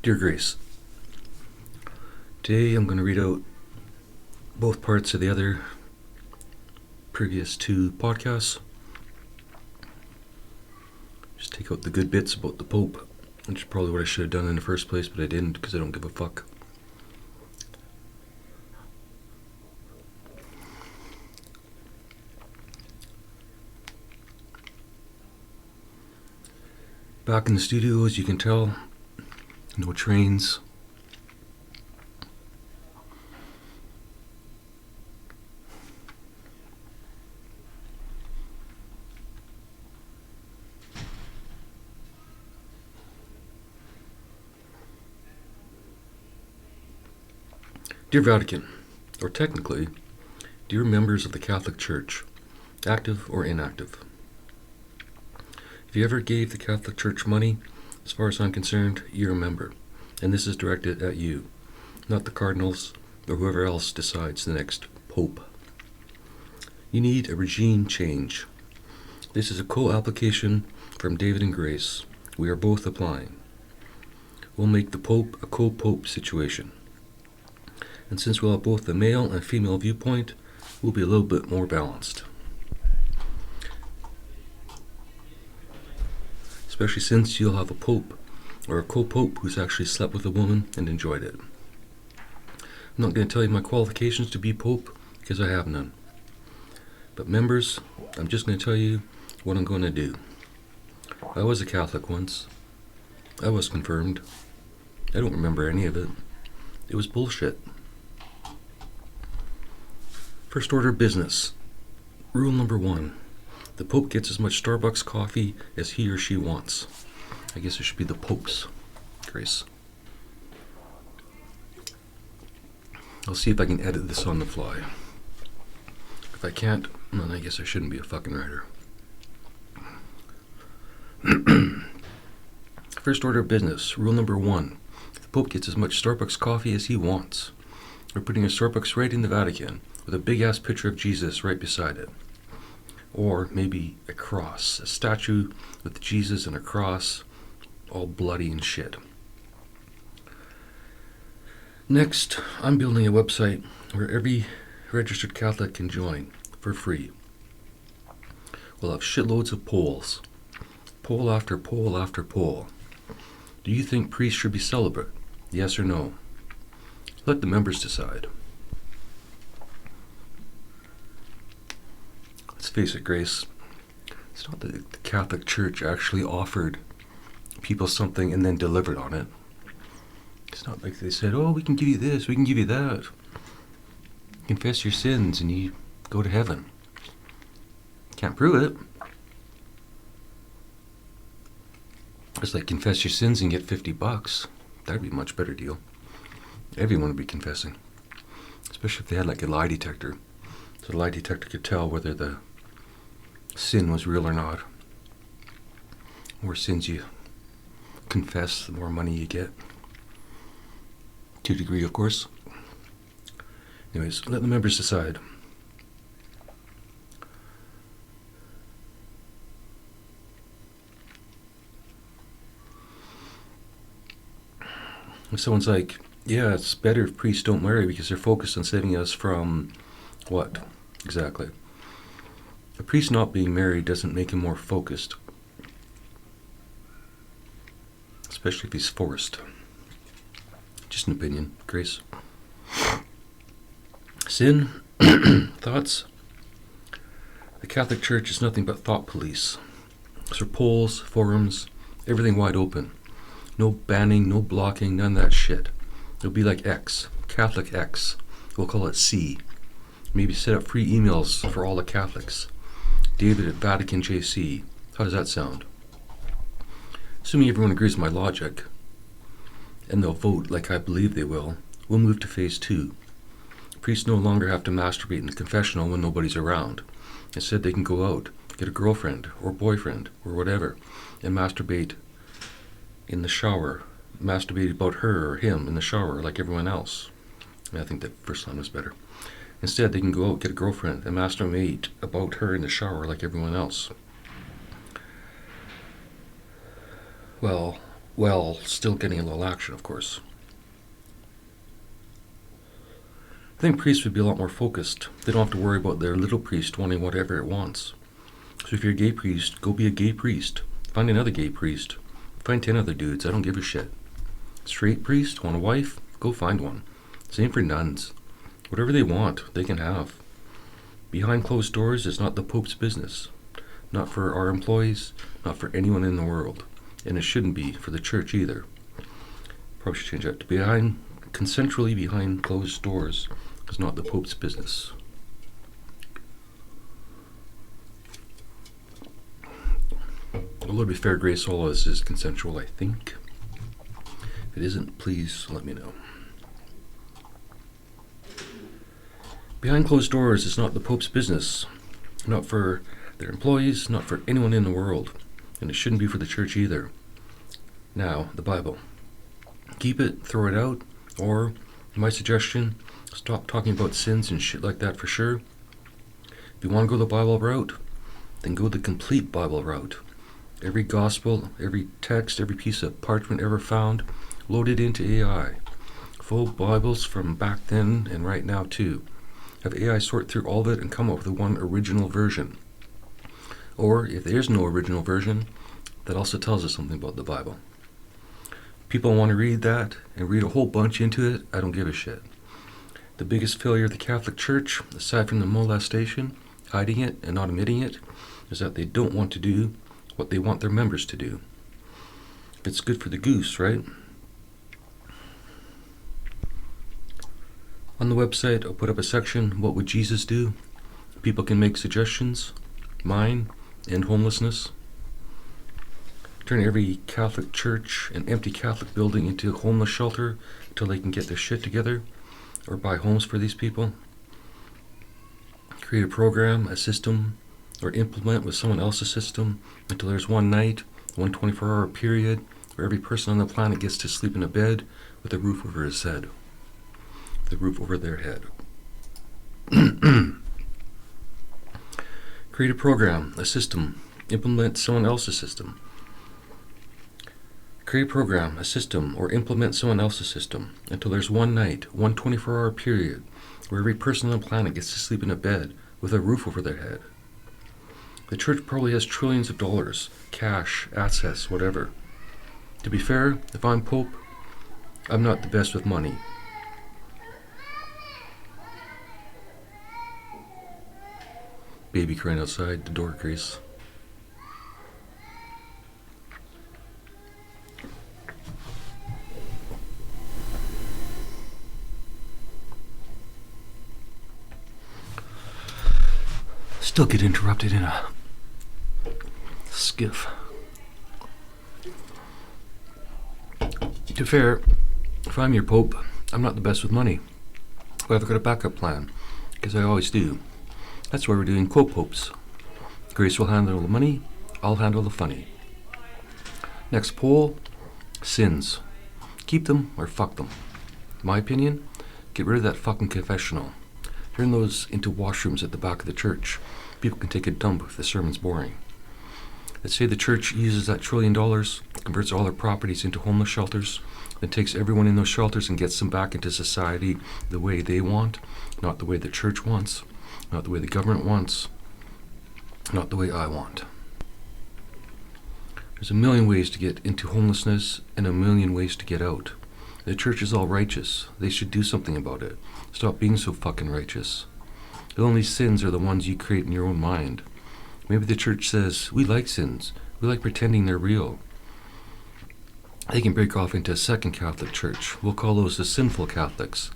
Dear Grace, today I'm going to read out both parts of the other previous two podcasts. Just take out the good bits about the Pope, which is probably what I should have done in the first place, but I didn't because I don't give a fuck. Back in the studio, as you can tell, no trains. Dear Vatican, or technically, dear members of the Catholic Church, active or inactive. If you ever gave the Catholic Church money, as far as I'm concerned, you're a member, and this is directed at you, not the cardinals or whoever else decides the next pope. You need a regime change. This is a co-application from David and Grace. We are both applying. We'll make the Pope a co-pope situation. And since we'll have both the male and female viewpoint, we'll be a little bit more balanced. Especially since you'll have a pope or a co-pope who's actually slept with a woman and enjoyed it. I'm not going to tell you my qualifications to be pope because I have none. But members, I'm just going to tell you what I'm going to do. I was a Catholic once. I was confirmed. I don't remember any of it. It was bullshit. First order of business. Rule number 1. The Pope gets as much Starbucks coffee as he or she wants. I guess it should be the Pope's, Grace. I'll see if I can edit this on the fly. If I can't, then I guess I shouldn't be a fucking writer. First order of business. Rule number 1. The Pope gets as much Starbucks coffee as he wants. We're putting a Starbucks right in the Vatican with a big-ass picture of Jesus right beside it. Or maybe a cross, a statue with Jesus and a cross, all bloody and shit. Next, I'm building a website where every registered Catholic can join for free. We'll have shitloads of polls. Poll after poll after poll. Do you think priests should be celibate? Yes or no? Let the members decide. Let's face it, Grace. It's not that the Catholic Church actually offered people something and then delivered on it. It's not like they said, oh, we can give you this, we can give you that. Confess your sins and you go to heaven. Can't prove it. It's like confess your sins and get $50. That'd be a much better deal. Everyone would be confessing. Especially if they had like a lie detector. So the lie detector could tell whether the sin was real or not. The more sins you confess, the more money you get. To a degree, of course. Anyways, let the members decide. If someone's like, yeah, it's better if priests don't marry because they're focused on saving us from what? Exactly. A priest not being married doesn't make him more focused. Especially if he's forced. Just an opinion, Grace. Sin? Thoughts? The Catholic Church is nothing but thought police. So polls, forums, everything wide open. No banning, no blocking, none of that shit. It'll be like X, Catholic X. We'll call it C. Maybe set up free emails for all the Catholics. David at Vatican JC. How does that sound? Assuming everyone agrees with my logic, and they'll vote like I believe they will, we'll move to phase 2. Priests no longer have to masturbate in the confessional when nobody's around. Instead, they can go out, get a girlfriend or boyfriend or whatever, and masturbate in the shower. Masturbate about her or him in the shower like everyone else. I think that first line was better. Instead, they can go out, get a girlfriend, and masturbate about her in the shower like everyone else. Well, while still getting a little action, of course. I think priests would be a lot more focused. They don't have to worry about their little priest wanting whatever it wants. So if you're a gay priest, go be a gay priest. Find another gay priest. Find 10 other dudes. I don't give a shit. Straight priest, want a wife? Go find one. Same for nuns. Whatever they want, they can have. Behind closed doors is not the Pope's business. Not for our employees, not for anyone in the world. And it shouldn't be for the church either. Probably should change that to consensually behind closed doors is not the Pope's business. Although to be fair, Grace Solis is consensual, I think. If it isn't, please let me know. Behind closed doors is not the Pope's business. Not for their employees, not for anyone in the world. And it shouldn't be for the church either. Now, the Bible. Keep it, throw it out, or, my suggestion, stop talking about sins and shit like that for sure. If you want to go the Bible route, then go the complete Bible route. Every gospel, every text, every piece of parchment ever found, loaded into AI. Full Bibles from back then and right now too. Have AI sort through all of it and come up with one original version. Or, if there's no original version, that also tells us something about the Bible. People want to read that and read a whole bunch into it, I don't give a shit. The biggest failure of the Catholic Church, aside from the molestation, hiding it and not admitting it, is that they don't want to do what they want their members to do. It's good for the goose, right? On the website, I'll put up a section, what would Jesus do? People can make suggestions. Mine, end homelessness. Turn every Catholic church and empty Catholic building into a homeless shelter until they can get their shit together or buy homes for these people. Create a program, a system, or implement with someone else's system until there's one night, one 24-hour period where every person on the planet gets to sleep in a bed with a roof over his head. The roof over their head. Create a program, a system, implement someone else's system. Create a program, a system, or implement someone else's system until there's one night, one 24-hour period where every person on the planet gets to sleep in a bed with a roof over their head. The church probably has trillions of dollars, cash, assets, whatever. To be fair, if I'm Pope, I'm not the best with money. Baby crying outside the door, Grace. Still get interrupted in a skiff. To be fair, if I'm your Pope, I'm not the best with money. But I've got a backup plan, because I always do. That's why we're doing co-popes. Grace will handle the money, I'll handle the funny. Next poll, sins. Keep them or fuck them. My opinion, get rid of that fucking confessional. Turn those into washrooms at the back of the church. People can take a dump if the sermon's boring. Let's say the church uses that $1 trillion, converts all their properties into homeless shelters, then takes everyone in those shelters and gets them back into society the way they want, not the way the church wants. Not the way the government wants, not the way I want. There's a million ways to get into homelessness and a million ways to get out. The church is all righteous. They should do something about it. Stop being so fucking righteous. The only sins are the ones you create in your own mind. Maybe the church says, we like sins. We like pretending they're real. They can break off into a second Catholic church. We'll call those the sinful Catholics.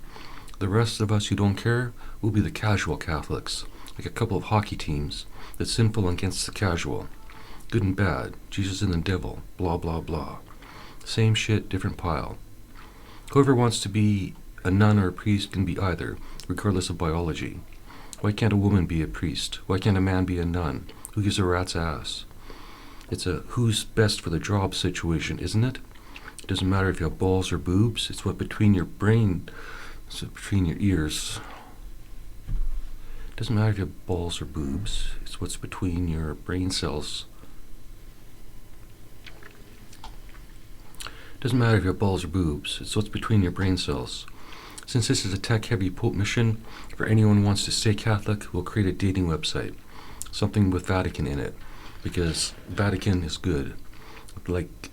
The rest of us who don't care will be the casual Catholics, like a couple of hockey teams, the sinful against the casual. Good and bad, Jesus and the devil, blah blah blah. Same shit, different pile. Whoever wants to be a nun or a priest can be either, regardless of biology. Why can't a woman be a priest? Why can't a man be a nun? Who gives a rat's ass? It's a who's best for the job situation, isn't it? It doesn't matter if you have balls or boobs, it's what between your brain, it's between your ears. It doesn't matter if you have balls or boobs, it's what's between your brain cells. Doesn't matter if you have balls or boobs, it's what's between your brain cells. Since this is a tech-heavy Pope mission, for anyone who wants to stay Catholic, we'll create a dating website. Something with Vatican in it, because Vatican is good. Like,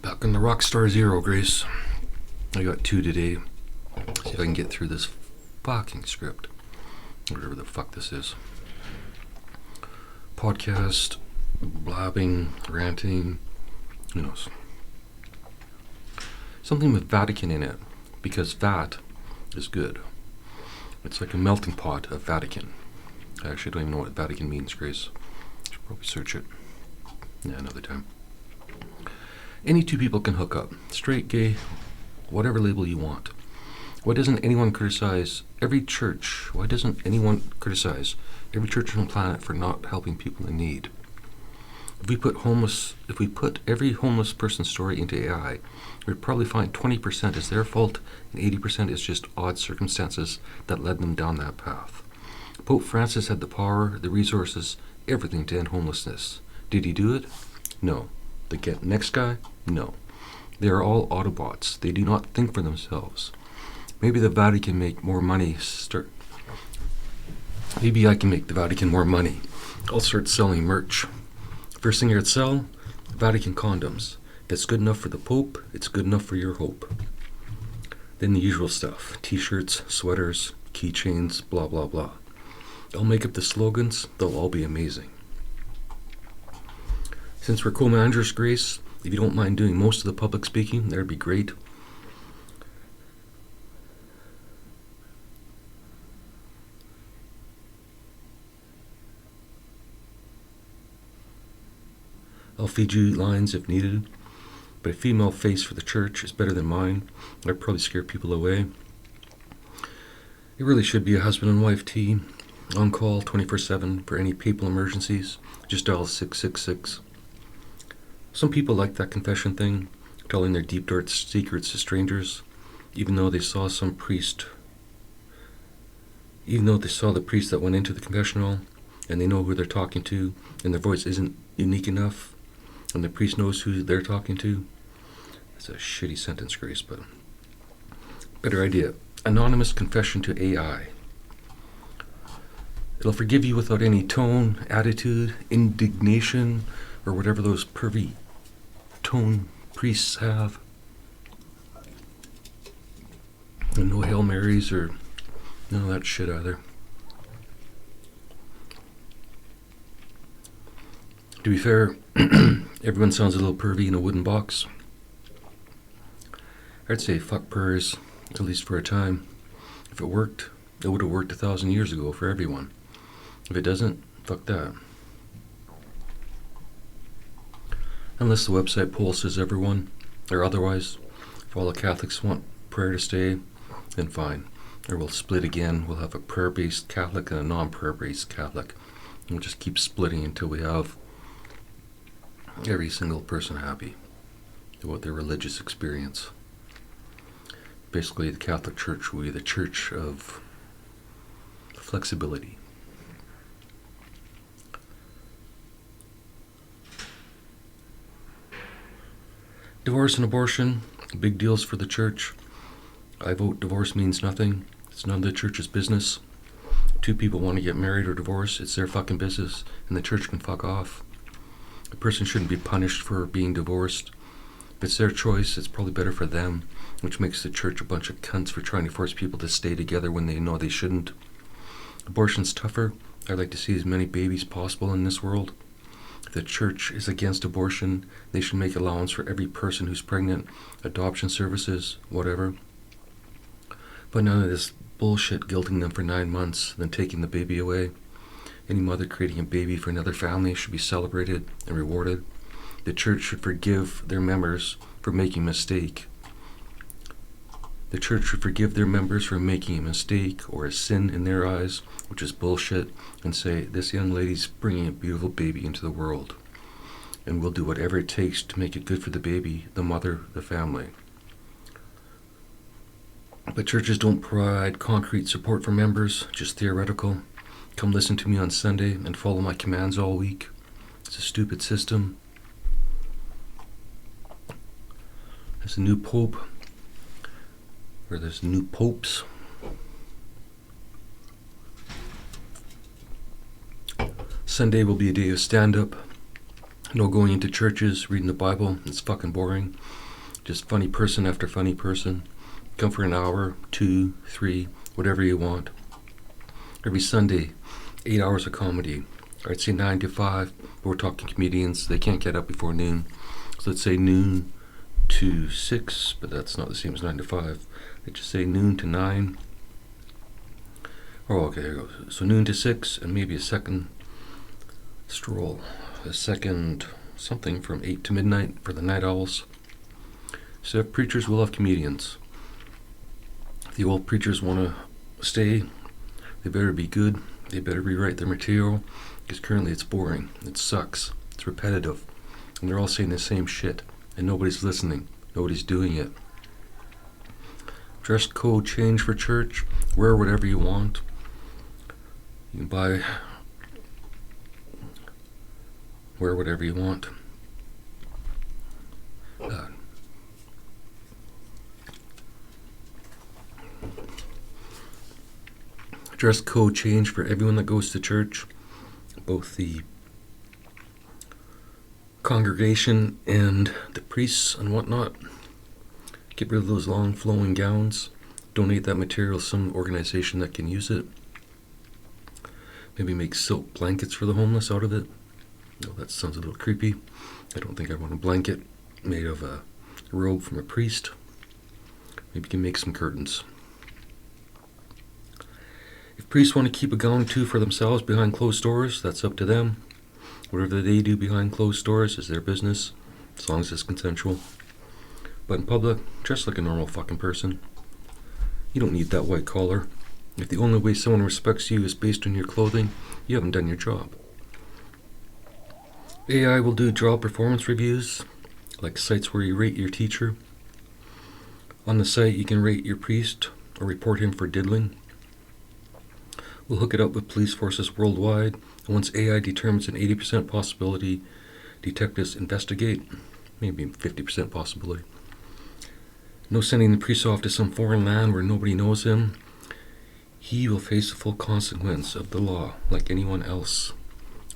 back on the Rockstar Zero, Grace. I got 2 today. See if I can get through this fucking script. Whatever the fuck this is. Podcast, blabbing, ranting, who knows. Something with Vatican in it, because Vat is good. It's like a melting pot of Vatican. I actually don't even know what Vatican means, Grace. Should probably search it. Yeah, another time. Any 2 people can hook up. Straight, gay, whatever label you want. Why doesn't anyone criticize every church? Why doesn't anyone criticize every church on the planet for not helping people in need? If we put every homeless person's story into AI, we'd probably find 20% is their fault and 80% is just odd circumstances that led them down that path. Pope Francis had the power, the resources, everything to end homelessness. Did he do it? No. The next guy? No. They are all Autobots. They do not think for themselves. Maybe the Vatican make more money. Maybe I can make the Vatican more money. I'll start selling merch. First thing I'd sell, Vatican condoms. If it's good enough for the Pope, it's good enough for your hope. Then the usual stuff. T-shirts, sweaters, keychains, blah blah blah. I'll make up the slogans. They'll all be amazing. Since we're co-managers, Grace, if you don't mind doing most of the public speaking, that'd be great. I'll feed you lines if needed, but a female face for the church is better than mine. I'd probably scare people away. It really should be a husband and wife team, on call 24/7 for any papal emergencies. Just dial 666. Some people like that confession thing, telling their deep dark secrets to strangers, even though they saw the priest that went into the confessional, and they know who they're talking to, and their voice isn't unique enough, and the priest knows who they're talking to. That's a shitty sentence, Grace, but better idea. Anonymous confession to AI. It'll forgive you without any tone, attitude, indignation, or whatever those pervy tone priests have. And no Hail Marys or none of that shit either. To be fair, everyone sounds a little pervy in a wooden box. I'd say fuck purrs, at least for a time. If it worked, it would have worked 1,000 years ago for everyone. If it doesn't, fuck that. Unless the website pulses everyone, or otherwise, if all the Catholics want prayer to stay, then fine. Or we'll split again. We'll have a prayer-based Catholic and a non-prayer-based Catholic. And we'll just keep splitting until we have every single person happy about their religious experience. Basically, the Catholic Church will be the church of flexibility. Divorce and abortion, big deals for the church. I vote divorce means nothing. It's none of the church's business. 2 people want to get married or divorce, it's their fucking business, and the church can fuck off. A person shouldn't be punished for being divorced. If it's their choice, it's probably better for them, which makes the church a bunch of cunts for trying to force people to stay together when they know they shouldn't. Abortion's tougher. I'd like to see as many babies possible in this world. If the church is against abortion, they should make allowance for every person who's pregnant, adoption services, whatever. But none of this bullshit guilting them for 9 months, then taking the baby away. Any mother creating a baby for another family should be celebrated and rewarded. The church should forgive their members for making a mistake. The church should forgive their members for making a mistake or a sin in their eyes, which is bullshit, and say, this young lady's bringing a beautiful baby into the world, and we'll do whatever it takes to make it good for the baby, the mother, the family. But churches don't provide concrete support for members, just theoretical. come listen to me on Sunday and follow my commands all week. It's a stupid system. There's a new pope, or there's new popes. Sunday will be a day of stand-up. No going into churches, reading the Bible. It's fucking boring. Just funny person after funny person. Come for an hour, 2, 3, whatever you want. Every Sunday, 8 hours of comedy. I'd say 9 to 5, but we're talking comedians. They can't get up before noon. So let's say noon to 6, but that's not the same as 9 to 5. They just say noon to 9. Oh, okay, here goes. So noon to 6, and maybe a second stroll. A second something from 8 to midnight for the night owls. So if preachers will have comedians. If the old preachers want to stay, they better be good. They better rewrite their material, because currently it's boring. It sucks. It's repetitive. And they're all saying the same shit. And nobody's listening. Nobody's doing it. Dress code change for church. Wear whatever you want. You can wear whatever you want. Dress code change for everyone that goes to church, both the congregation and the priests and whatnot. Get rid of those long flowing gowns. Donate that material to some organization that can use it. Maybe make silk blankets for the homeless out of it. No, that sounds a little creepy. I don't think I want a blanket made of a robe from a priest. Maybe you can make some curtains. If priests want to keep a gown too for themselves behind closed doors, that's up to them. Whatever they do behind closed doors is their business, as long as it's consensual. But in public, dress like a normal fucking person. You don't need that white collar. If the only way someone respects you is based on your clothing, you haven't done your job. AI will do job performance reviews, like sites where you rate your teacher. On the site, you can rate your priest or report him for diddling. We'll hook it up with police forces worldwide, and once AI determines an 80% possibility, detectives investigate, maybe 50% possibility. No sending the priest off to some foreign land where nobody knows him. He will face the full consequence of the law, like anyone else.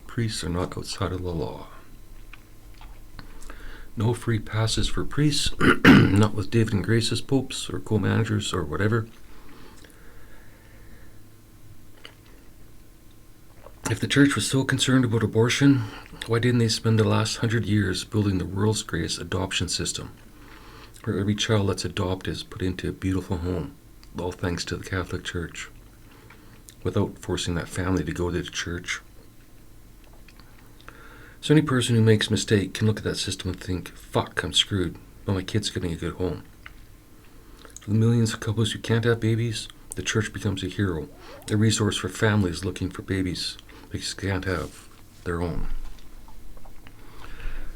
Priests are not outside of the law. No free passes for priests, not with David and Grace's popes or co-managers or whatever. If the church was so concerned about abortion, why didn't they spend the last 100 years building the world's greatest adoption system, where every child that's adopted is put into a beautiful home, all thanks to the Catholic Church, without forcing that family to go to the church? So any person who makes a mistake can look at that system and think, fuck, I'm screwed, but my kid's getting a good home. For the millions of couples who can't have babies, the church becomes a hero, a resource for families looking for babies because they can't have their own.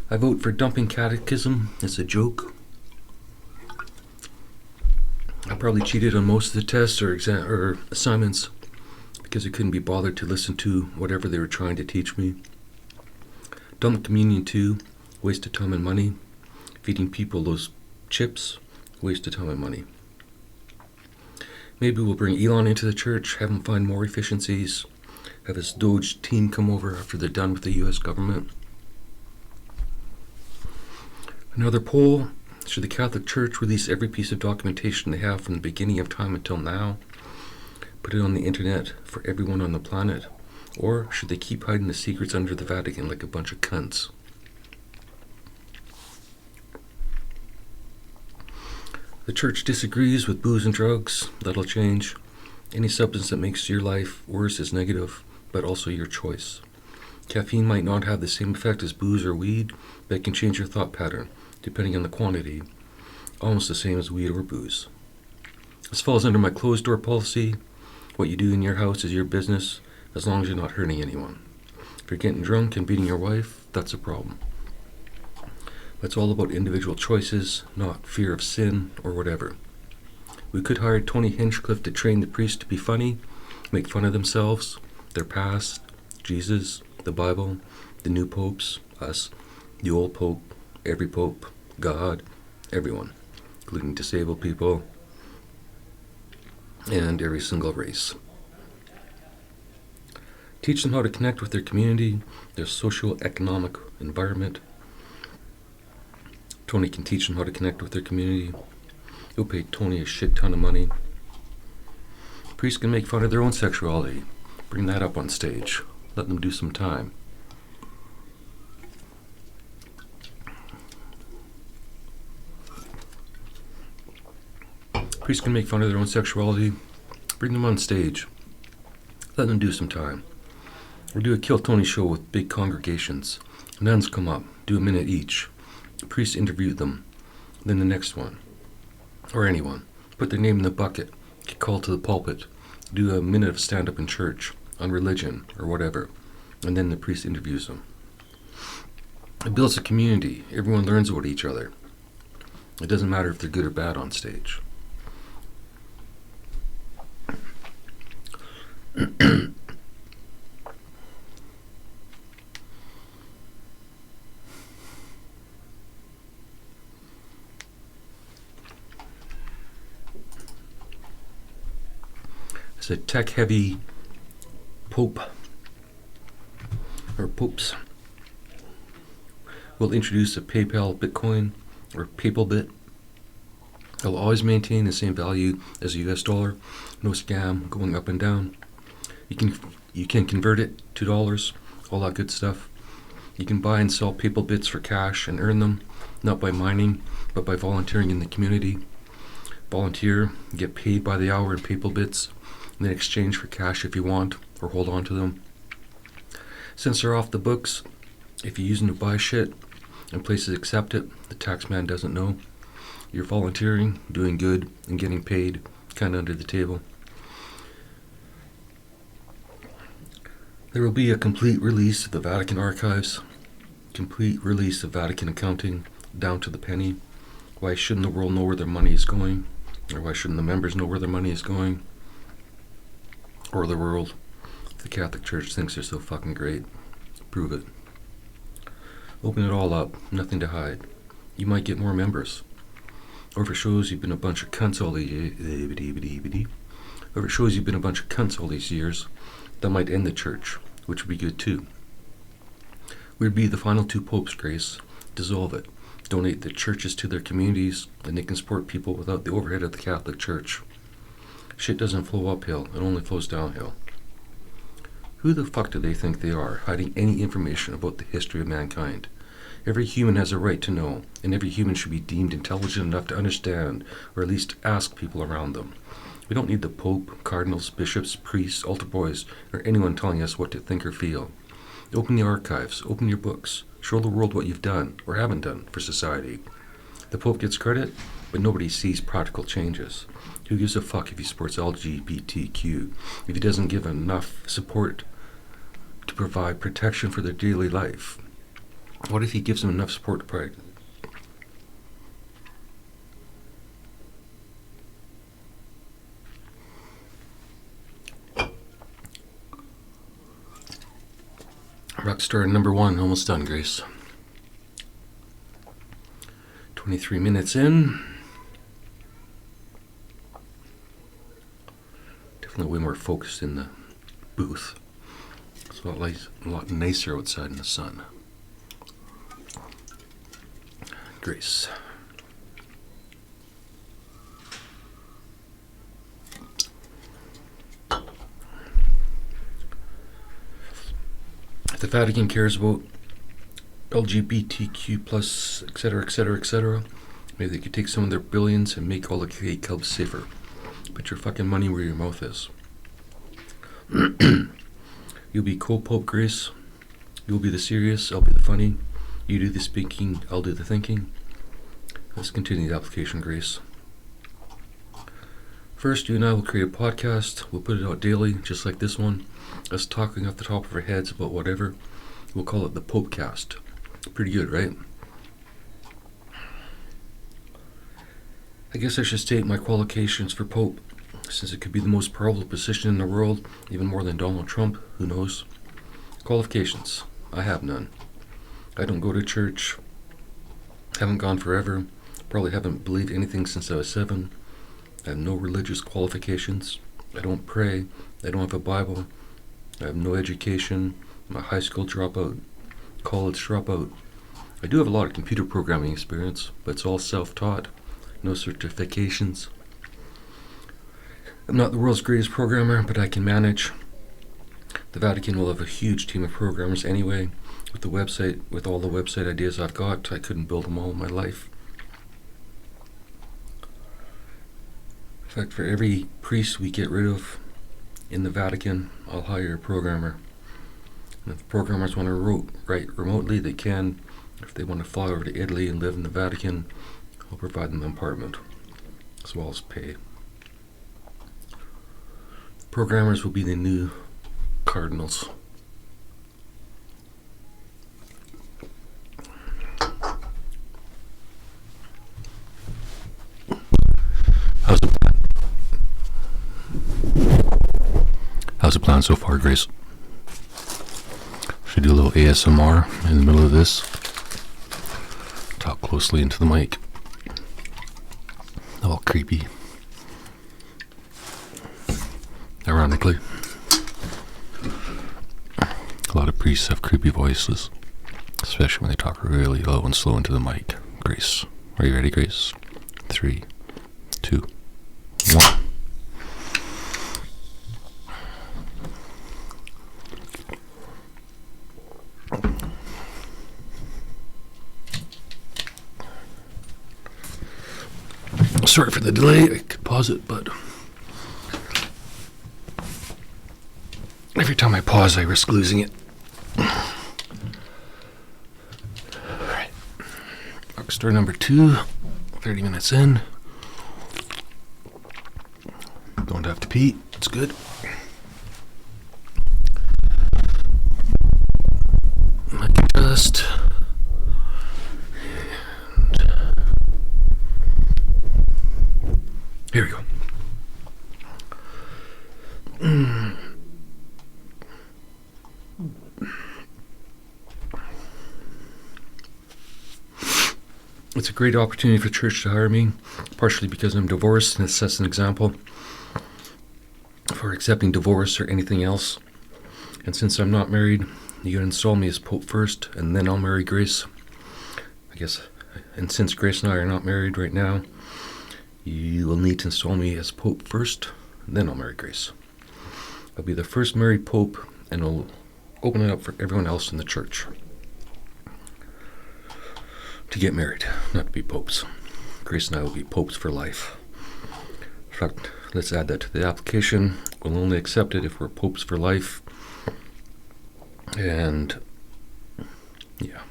I vote for dumping catechism. It's a joke. I probably cheated on most of the tests or assignments because I couldn't be bothered to listen to whatever they were trying to teach me. Dump communion too. Waste of time and money. Feeding people those chips. Waste of time and money. Maybe we'll bring Elon into the church, have him find more efficiencies, have his Doge team come over after they're done with the US government. Another poll: should the Catholic Church release every piece of documentation they have from the beginning of time until now? Put it on the internet for everyone on the planet? Or should they keep hiding the secrets under the Vatican like a bunch of cunts? The church disagrees with booze and drugs. That'll change. Any substance that makes your life worse is negative, but also your choice. Caffeine might not have the same effect as booze or weed, but it can change your thought pattern, depending on the quantity, almost the same as weed or booze. This falls under my closed-door policy. What you do in your house is your business, as long as you're not hurting anyone. If you're getting drunk and beating your wife, that's a problem. It's all about individual choices, not fear of sin or whatever. We could hire Tony Hinchcliffe to train the priests to be funny, make fun of themselves, their past, Jesus, the Bible, the new popes, us, the old pope, every pope, God, everyone, including disabled people, and every single race. Teach them how to connect with their community, their socio-economic environment. Tony can teach them how to connect with their community. He'll pay Tony a shit ton of money. Priests can make fun of their own sexuality. Bring that up on stage. Let them do some time. Priests can make fun of their own sexuality. Bring them on stage. Let them do some time. Or do a Kill Tony show with big congregations. Nuns come up, do a minute each. Priests interview them. Then the next one. Or anyone. Put their name in the bucket. Get called to the pulpit. Do a minute of stand-up in church, on religion, or whatever. And then the priest interviews them. It builds a community. Everyone learns about each other. It doesn't matter if they're good or bad on stage. It's a tech-heavy pope, or popes, will introduce a PayPal Bitcoin, or PapalBit. It'll always maintain the same value as the US dollar, no scam going up and down. You can convert it to dollars, all that good stuff. You can buy and sell PapalBits for cash and earn them, not by mining, but by volunteering in the community. Volunteer, get paid by the hour in PapalBits, and then exchange for cash if you want, or hold on to them. Since they're off the books, if you're using to buy shit and places accept it, the tax man doesn't know. You're volunteering, doing good, and getting paid, kind of under the table. There will be a complete release of the Vatican archives, complete release of Vatican accounting, down to the penny. Why shouldn't the world know where their money is going? Or why shouldn't the members know where their money is going? Or the world. The Catholic Church thinks they're so fucking great. Prove it. Open it all up. Nothing to hide. You might get more members. Or if it shows you've been a bunch of cunts all these years, that might end the church, which would be good too. We'd be the final two popes, Grace. Dissolve it. Donate the churches to their communities, and they can support people without the overhead of the Catholic Church. Shit doesn't flow uphill, it only flows downhill. Who the fuck do they think they are, hiding any information about the history of mankind? Every human has a right to know, and every human should be deemed intelligent enough to understand, or at least ask people around them. We don't need the Pope, cardinals, bishops, priests, altar boys, or anyone telling us what to think or feel. Open the archives, open your books, show the world what you've done, or haven't done, for society. The Pope gets credit, but nobody sees practical changes. Who gives a fuck if he supports LGBTQ, if he doesn't give enough support to provide protection for their daily life? What if he gives them enough support to practice? Rockstar number 1, almost done, Grace. 23 minutes in. Definitely way more focused in the booth. It's a lot nicer outside in the sun. Grace. If the Vatican cares about LGBTQ plus, etc., etc., etc., maybe they could take some of their billions and make all the gay clubs safer. Put your fucking money where your mouth is. You'll be co-Pope Grace. You'll be the serious, I'll be the funny. You do the speaking, I'll do the thinking. Let's continue the application, Grace. First, you and I will create a podcast. We'll put it out daily, just like this one. Us talking off the top of our heads about whatever. We'll call it the Popecast. Pretty good, right? I guess I should state my qualifications for Pope. since it could be the most powerful position in the world, even more than Donald Trump, who knows. Qualifications. I have none. I don't go to church. Haven't gone forever. Probably haven't believed anything since I was 7. I have no religious qualifications. I don't pray. I don't have a Bible. I have no education. I'm a high school dropout, college dropout. I do have a lot of computer programming experience, but it's all self-taught. No certifications. I'm not the world's greatest programmer, but I can manage. The Vatican will have a huge team of programmers anyway. With the website, with all the website ideas I've got, I couldn't build them all in my life. In fact, for every priest we get rid of in the Vatican, I'll hire a programmer. And if the programmers want to write remotely, they can. If they want to fly over to Italy and live in the Vatican, I'll provide them an apartment, as well as pay. Programmers will be the new cardinals. How's the plan? How's the plan so far, Grace? Should do a little ASMR in the middle of this. Talk closely into the mic. All creepy. Ironically, a lot of priests have creepy voices, especially when they talk really low and slow into the mic. Grace, are you ready, Grace? 3, 2, 1. Sorry for the delay. I could pause it, but every time I pause, I risk losing it. Alright. Rockstar number 2, 30 minutes in. Don't have to pee. It's good. I can just... Here we go. It's a great opportunity for church to hire me, partially because I'm divorced, and it sets an example for accepting divorce or anything else. And since I'm not married, you can install me as Pope first, and then I'll marry Grace. I guess, and since Grace and I are not married right now, you will need to install me as Pope first, and then I'll marry Grace. I'll be the first married Pope, and I'll open it up for everyone else in the church to get married, not to be popes. Grace and I will be popes for life. In fact, let's add that to the application. We'll only accept it if we're popes for life. And yeah.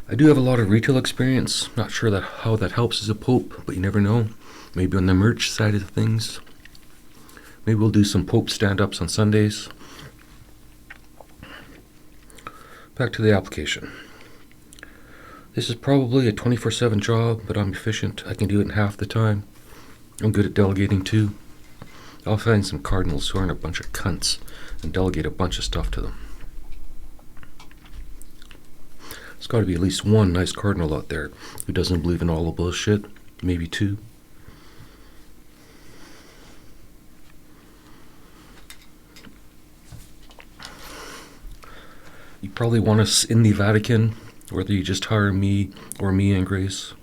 I do have a lot of retail experience. Not sure how that helps as a pope, but you never know. Maybe on the merch side of things. Maybe we'll do some pope stand-ups on Sundays. Back to the application. This is probably a 24/7 job, but I'm efficient. I can do it in half the time. I'm good at delegating too. I'll find some cardinals who aren't a bunch of cunts and delegate a bunch of stuff to them. There's got to be at least one nice cardinal out there who doesn't believe in all the bullshit. Maybe 2. You probably want us in the Vatican, whether you just hire me or me and Grace.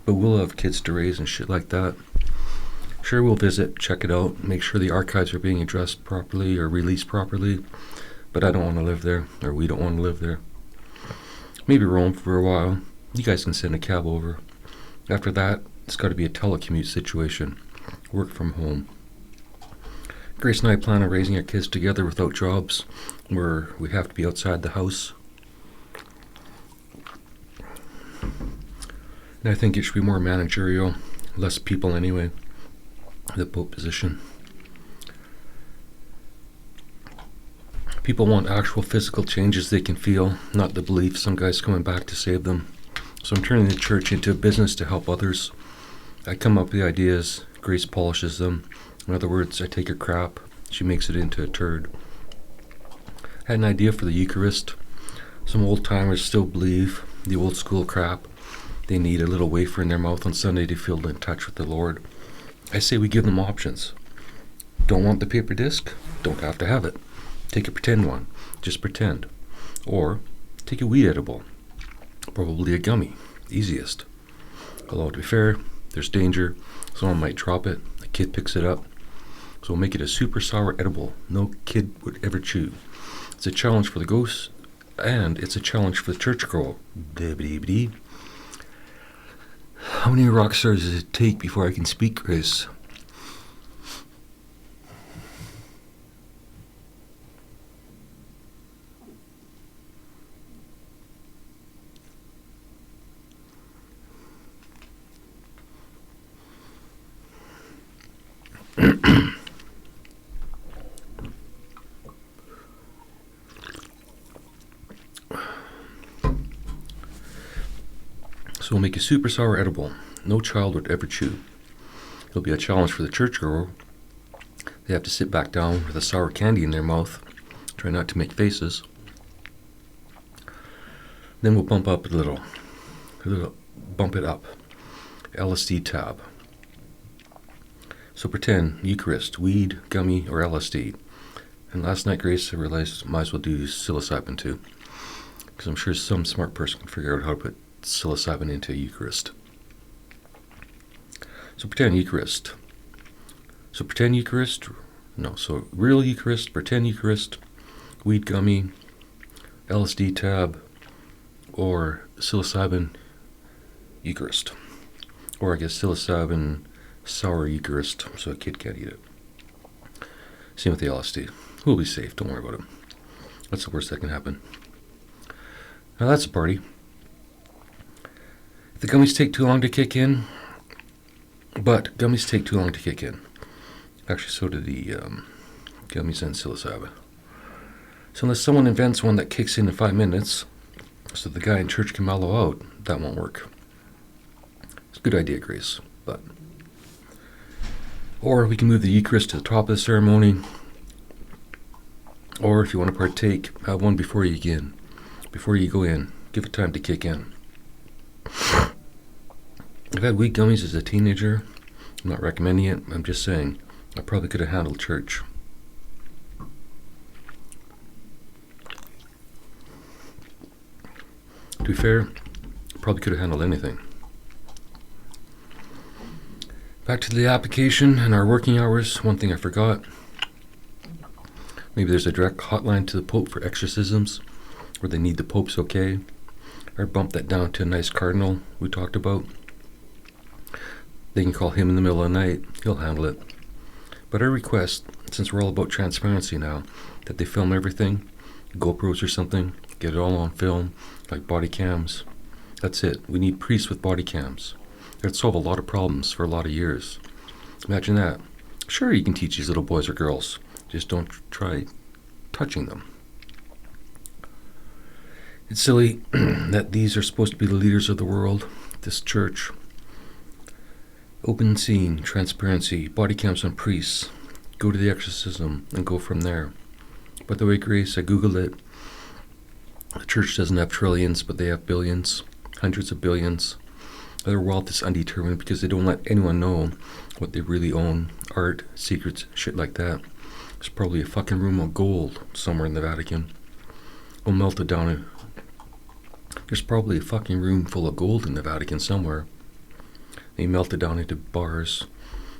But we'll have kids to raise and shit like that. Sure, we'll visit, check it out, make sure the archives are being addressed properly or released properly. But I don't want to live there, or we don't want to live there. Maybe Rome for a while. You guys can send a cab over. After that, it's got to be a telecommute situation. Work from home. Grace and I plan on raising our kids together without jobs, where we have to be outside the house. And I think it should be more managerial, less people anyway, the Pope position. People want actual physical changes they can feel, not the belief some guy's coming back to save them. So I'm turning the church into a business to help others. I come up with the ideas, Grace polishes them. In other words, I take her crap, she makes it into a turd. I had an idea for the Eucharist. Some old timers still believe the old school crap. They need a little wafer in their mouth on Sunday to feel in touch with the Lord. I say we give them options. Don't want the paper disc? Don't have to have it. Take a pretend one. Just pretend. Or take a weed edible. Probably a gummy. Easiest. Although to be fair, there's danger. Someone might drop it. A kid picks it up. So we'll make it a super sour edible no kid would ever chew. It's a challenge for the ghosts, and it's a challenge for the churchgoer. How many rock stars does it take before I can speak, Grace? So we'll make a super sour edible no child would ever chew. It'll be a challenge for the churchgoer. They have to sit back down with a sour candy in their mouth. Try not to make faces. Then we'll bump up a little bump it up. LSD tab. So pretend Eucharist, weed, gummy, or LSD. And last night, Grace, I realized I might as well do psilocybin too, because I'm sure some smart person can figure out how to put psilocybin into a Eucharist. So pretend Eucharist. So pretend Eucharist. No, so real Eucharist, pretend Eucharist, weed gummy, LSD tab, or psilocybin Eucharist. Or I guess psilocybin sour Eucharist, so a kid can't eat it. Same with the LSD. We'll be safe, don't worry about it. That's the worst that can happen. Now that's a party. If the gummies take too long to kick in, but gummies take too long to kick in. Actually, so do the gummies and psilocybin. So unless someone invents one that kicks in 5 minutes, so the guy in church can mellow out, that won't work. It's a good idea, Grace, but... Or we can move the Eucharist to the top of the ceremony. Or if you want to partake, have one before you begin. Before you go in, give it time to kick in. I've had weed gummies as a teenager. I'm not recommending it. I'm just saying I probably could have handled church. To be fair, probably could have handled anything. Back to the application and our working hours. One thing I forgot. Maybe there's a direct hotline to the Pope for exorcisms, where they need the Pope's okay. Or bump that down to a nice cardinal we talked about. They can call him in the middle of the night. He'll handle it. But I request, since we're all about transparency now, that they film everything, GoPros or something, get it all on film, like body cams. That's it. We need priests with body cams. That'd solve a lot of problems for a lot of years. Imagine that. Sure, you can teach these little boys or girls. Just don't try touching them. It's silly that these are supposed to be the leaders of the world, this church. Open seeing, transparency, body cams on priests. Go to the exorcism and go from there. By the way, Grace, I Googled it. The church doesn't have trillions, but they have billions, hundreds of billions. Their wealth is undetermined because they don't let anyone know what they really own. Art, secrets, shit like that. There's probably a fucking room of gold somewhere in the Vatican. We'll melt it down. There's probably a fucking room full of gold in the Vatican somewhere. They melt it down into bars.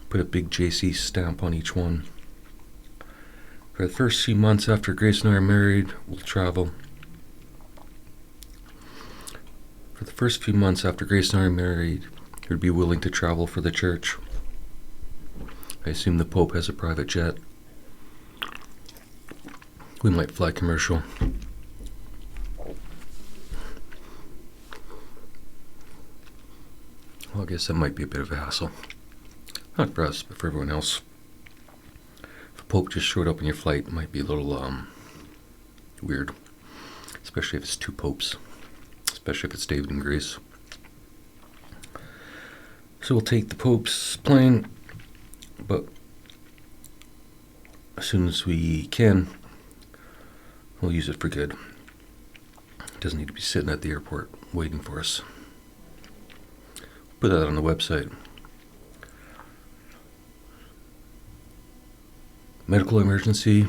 Put a big JC stamp on each one. For the first few months after Grace and I are married, we'll travel. For the first few months after Grace and I are married, we'd be willing to travel for the church. I assume the Pope has a private jet. We might fly commercial. Well, I guess that might be a bit of a hassle. Not for us, but for everyone else. If a Pope just showed up on your flight, it might be a little weird. Especially if it's two popes. Especially if it's David and Grace. So we'll take the Pope's plane, but as soon as we can, we'll use it for good. It doesn't need to be sitting at the airport waiting for us. Put that on the website. Medical emergency,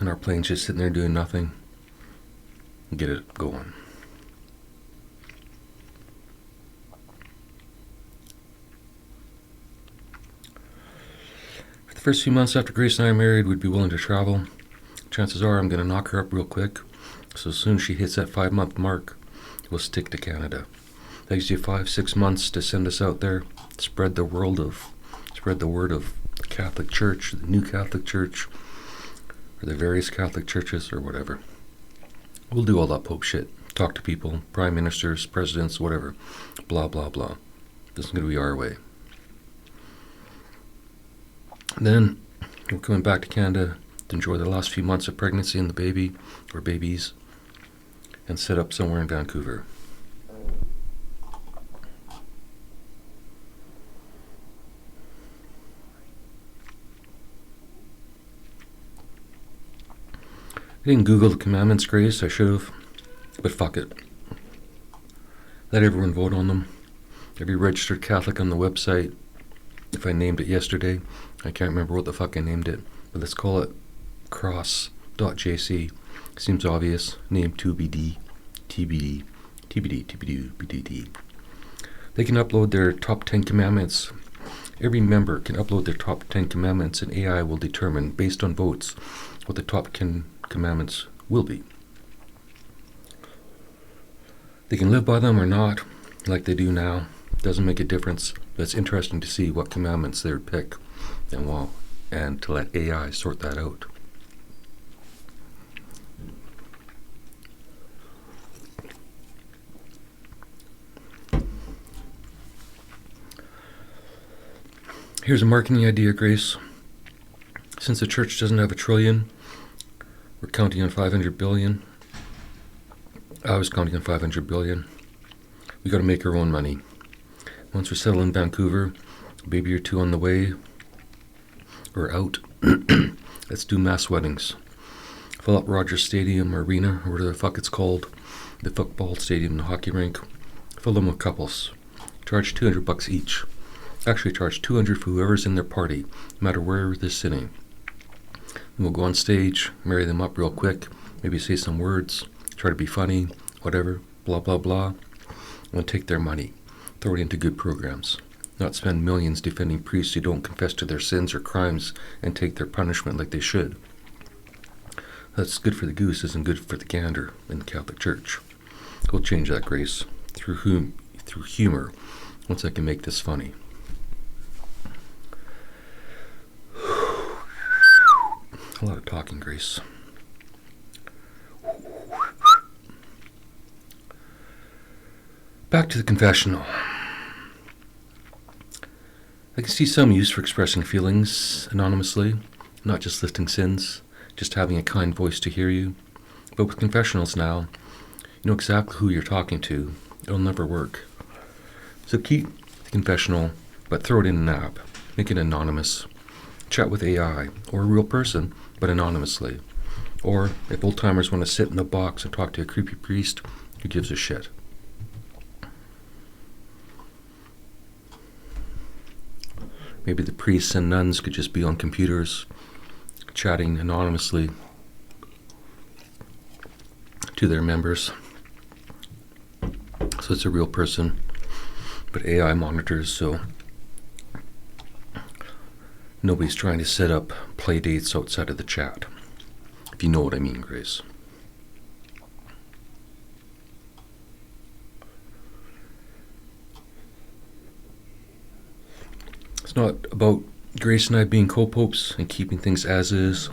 and our plane's just sitting there doing nothing. Get it going. For the first few months after Grace and I are married, we'd be willing to travel. Chances are I'm going to knock her up real quick, so as soon as she hits that 5-month mark, we'll stick to Canada. That gives you 5-6 months to send us out there, spread the word of the Catholic Church, the new Catholic Church, or the various Catholic churches, or whatever. We'll do all that Pope shit. Talk to people, prime ministers, presidents, whatever. Blah, blah, blah. This is going to be our way. And then we're coming back to Canada to enjoy the last few months of pregnancy and the baby, or babies, and set up somewhere in Vancouver. I didn't Google the commandments, Grace. I should have. But fuck it. Let everyone vote on them. Every registered Catholic on the website. If I named it yesterday, I can't remember what the fuck I named it. But let's call it cross.jc. Seems obvious. Name TBD. TBD. TBD. TBD. BDD. They can upload their top 10 commandments. Every member can upload their top 10 commandments, and AI will determine, based on votes, what the top 10 commandments will be. They can live by them or not, like they do now. Doesn't make a difference, but it's interesting to see what commandments they would pick and to let AI sort that out. Here's a marketing idea, Grace. Since the church doesn't have $1 trillion, we're counting on 500 billion. I was counting on 500 billion. We got to make our own money. Once we settle in Vancouver, a baby or two on the way, we're out. Let's do mass weddings. Fill up Rogers Stadium Arena, or whatever the fuck it's called, the football stadium, the hockey rink. Fill them with couples. Charge $200 each. Actually charge $200 for whoever's in their party, no matter where they're sitting. And we'll go on stage, marry them up real quick, maybe say some words, try to be funny, whatever, blah, blah, blah. And take their money, throw it into good programs. Not spend millions defending priests who don't confess to their sins or crimes and take their punishment like they should. That's good for the goose, isn't good for the gander in the Catholic Church. We'll change that, Grace, through humor, once I can make this funny. A lot of talking, Grace. Back to the confessional. I can see some use for expressing feelings anonymously, not just listing sins, just having a kind voice to hear you. But with confessionals now, you know exactly who you're talking to. It'll never work. So keep the confessional, but throw it in an app. Make it anonymous. Chat with AI, or a real person, but anonymously. Or if old-timers want to sit in a box and talk to a creepy priest, who gives a shit? Maybe the priests and nuns could just be on computers, chatting anonymously to their members. So it's a real person, but AI monitors, so nobody's trying to set up play dates outside of the chat. If you know what I mean, Grace. It's not about Grace and I being co-popes and keeping things as is.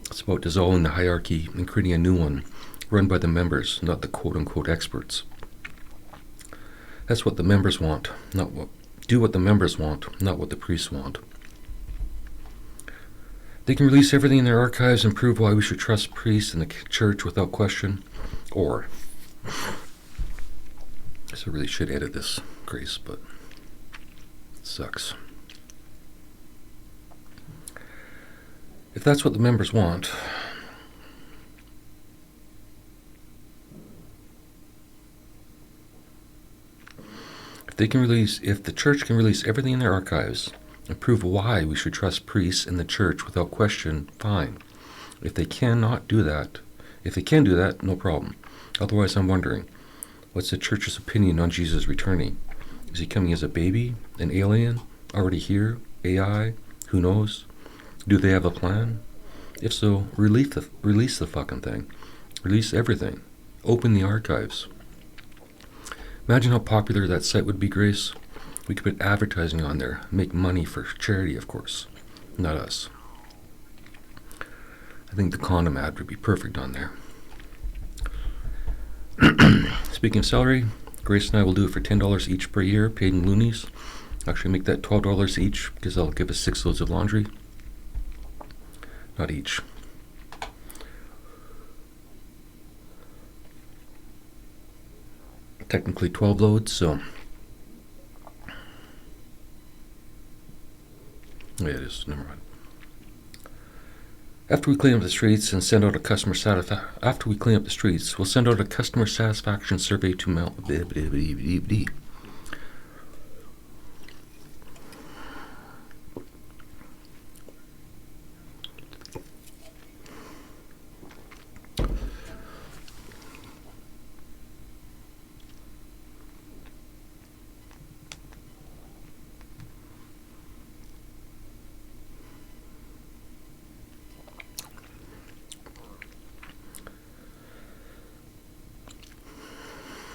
It's about dissolving the hierarchy and creating a new one, run by the members, not the quote-unquote experts. That's what the members want, do what the members want, not what the priests want. They can release everything in their archives and prove why we should trust priests and the church without question. Or So I really should edit this, Grace, but it sucks. If that's what the members want, if the church can release everything in their archives and prove why we should trust priests in the church without question, fine. If they can do that, no problem. Otherwise, I'm wondering, what's the church's opinion on Jesus returning? Is he coming as a baby, an alien, already here, AI, who knows? Do they have a plan? If so, release the fucking thing. Release everything. Open the archives. Imagine how popular that site would be, Grace. We could put advertising on there, make money for charity, of course. Not us. I think the condom ad would be perfect on there. Speaking of salary, Grace and I will do it for $10 each per year, paid in loonies. Actually make that $12 each, because that'll give us 6 loads of laundry. Not each. Technically 12 loads, so yeah, it is. Never mind. After we clean up the streets and send out a customer we'll send out a customer satisfaction survey to Mel.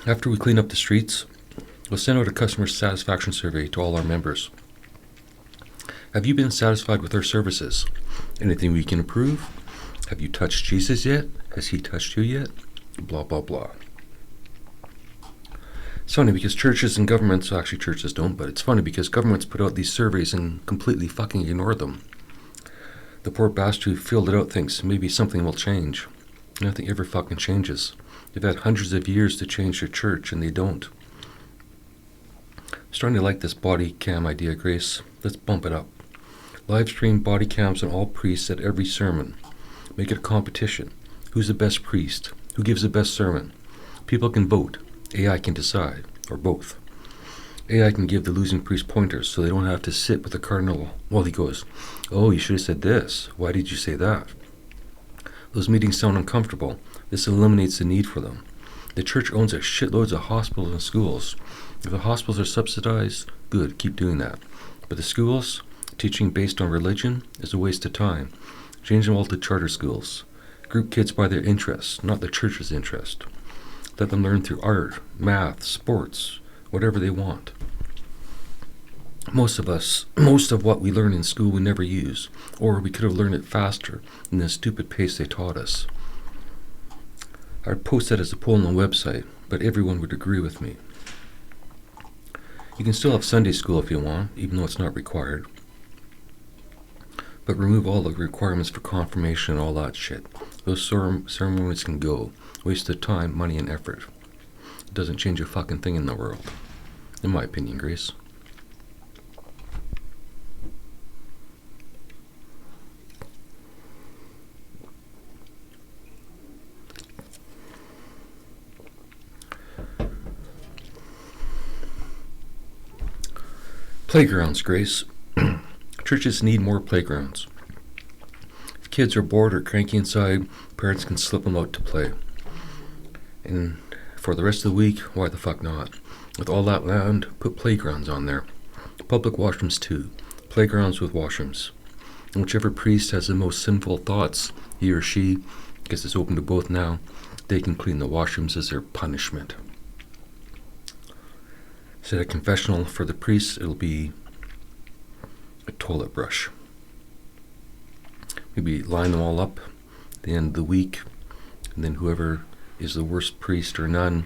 After we clean up the streets, we'll send out a customer satisfaction survey to all our members. Have you been satisfied with our services? Anything we can improve? Have you touched Jesus yet? Has he touched you yet? Blah, blah, blah. It's funny because churches and governments, actually churches don't, but it's funny because governments put out these surveys and completely fucking ignore them. The poor bastard who filled it out thinks maybe something will change. Nothing ever fucking changes. They've had hundreds of years to change their church, and they don't. I'm starting to like this body cam idea, Grace. Let's bump it up. Live stream body cams on all priests at every sermon. Make it a competition. Who's the best priest? Who gives the best sermon? People can vote. AI can decide, or both. AI can give the losing priest pointers so they don't have to sit with the cardinal while he goes, "Oh, you should have said this. Why did you say that?" Those meetings sound uncomfortable. This eliminates the need for them. The church owns a shitloads of hospitals and schools. If the hospitals are subsidized, good, keep doing that. But the schools, teaching based on religion, is a waste of time. Change them all to charter schools. Group kids by their interests, not the church's interest. Let them learn through art, math, sports, whatever they want. Most of what we learn in school we never use, or we could have learned it faster than the stupid pace they taught us. I'd post that as a poll on the website, but everyone would agree with me. You can still have Sunday school if you want, even though it's not required. But remove all the requirements for confirmation and all that shit. Those ceremonies can go. Waste of time, money, and effort. It doesn't change a fucking thing in the world. In my opinion, Grace. Playgrounds, Grace. Churches need more playgrounds. If kids are bored or cranky inside, parents can slip them out to play. And for the rest of the week, why the fuck not? With all that land, put playgrounds on there. Public washrooms too. Playgrounds with washrooms. And whichever priest has the most sinful thoughts, he or she, because it's open to both now, they can clean the washrooms as their punishment. Instead of confessional for the priests, it'll be a toilet brush. Maybe line them all up at the end of the week, and then whoever is the worst priest or nun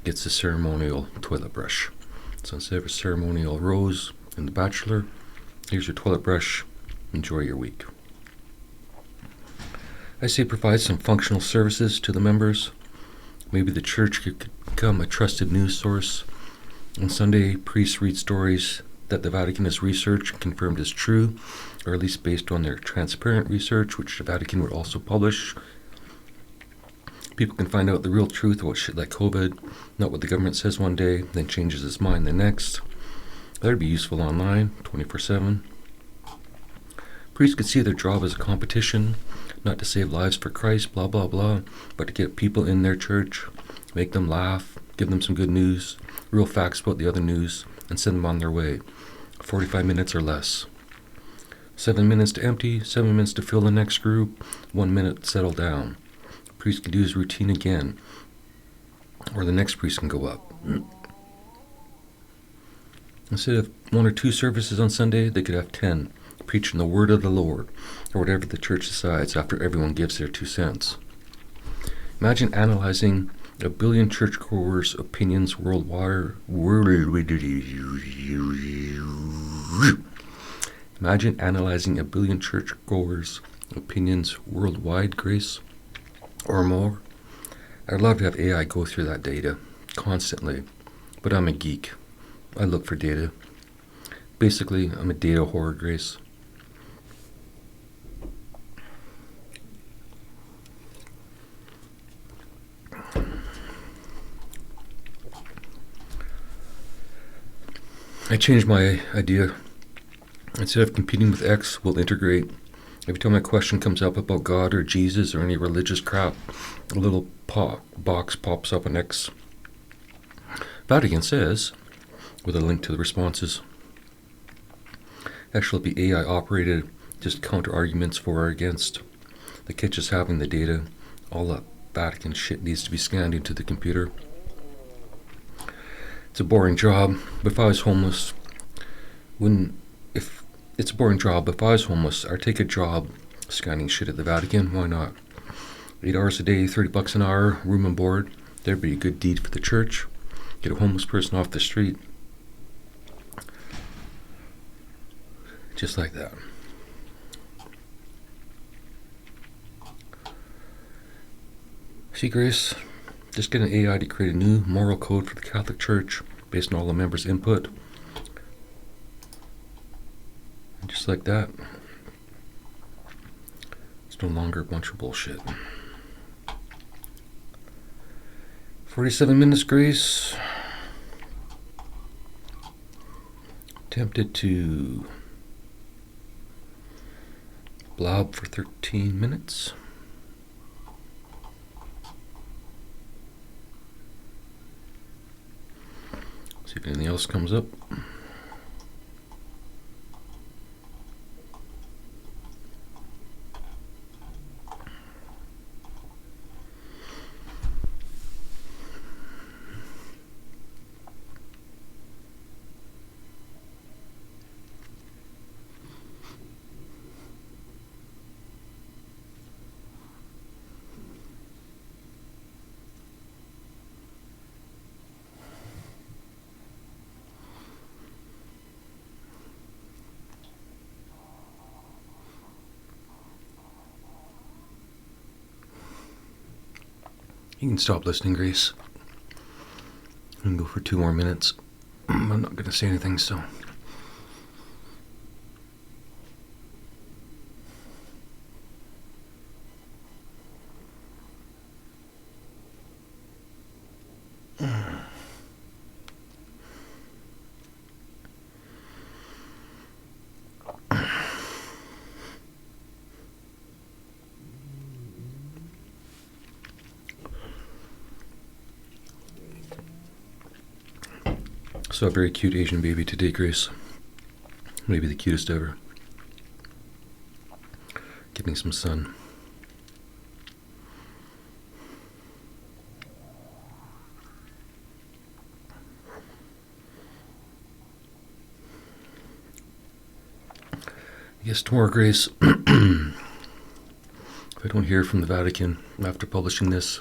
gets a ceremonial toilet brush. So instead of a ceremonial rose in The Bachelor, here's your toilet brush. Enjoy your week. I say provide some functional services to the members. Maybe the church could become a trusted news source. On Sunday, priests read stories that the Vatican has researched and confirmed as true, or at least based on their transparent research, which the Vatican would also publish. People can find out the real truth about shit like COVID, not what the government says one day, then changes its mind the next. That would be useful online, 24/7. Priests could see their job as a competition, not to save lives for Christ, blah, blah, blah, but to get people in their church, make them laugh, give them some good news, real facts about the other news, and send them on their way. 45 minutes or less. 7 minutes to empty, 7 minutes to fill the next group, 1 minute to settle down. The priest can do his routine again, or the next priest can go up. Instead of 1 or 2 services on Sunday, they could have 10, preaching the word of the Lord, or whatever the church decides after everyone gives their 2 cents. Imagine analyzing 1 billion churchgoers' opinions worldwide. Imagine analyzing 1 billion churchgoers' opinions worldwide, Grace, or more. I'd love to have AI go through that data constantly, but I'm a geek. I look for data. Basically, I'm a data whore, Grace. I changed my idea. Instead of competing with X, we'll integrate. Every time a question comes up about God or Jesus or any religious crap, a little box pops up on X. Vatican says, with a link to the responses. Actually, it'll be AI operated, just counter arguments for or against. The catch is having the data. All that Vatican shit needs to be scanned into the computer. It's a boring job. But if I was homeless, it's a boring job. If I was homeless, I'd take a job scanning shit at the Vatican. Why not? 8 hours a day, $30 an hour, room and board. There'd be a good deed for the church. Get a homeless person off the street. Just like that. See, Grace, just get an AI to create a new moral code for the Catholic Church based on all the members' input. And just like that, it's no longer a bunch of bullshit. 47 minutes, Grace. Tempted to blob for 13 minutes. See if anything else comes up. You can stop listening, Grace. I can go for 2 more minutes. I'm not going to say anything, so. Saw a very cute Asian baby today, Grace. Maybe the cutest ever. Getting some sun. Yes, tomorrow, Grace. If I don't hear from the Vatican after publishing this,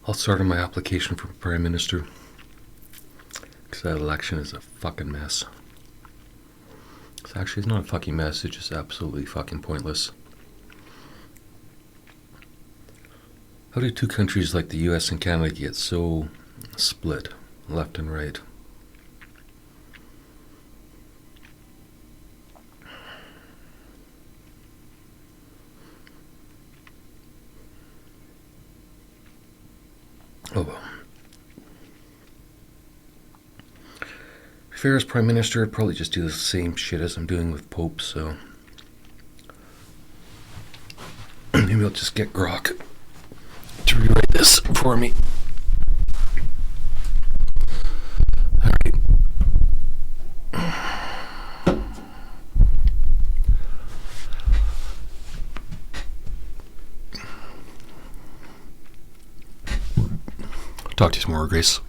I'll start on my application for Prime Minister. Because that election is a fucking mess. It's not a fucking mess, it's just absolutely fucking pointless. How do two countries like the US and Canada get so split, left and right? Oh well. If I was Prime Minister, I'd probably just do the same shit as I'm doing with Pope, so maybe I'll just get Grok to rewrite this for me. Alright. Talk to you tomorrow, Grace.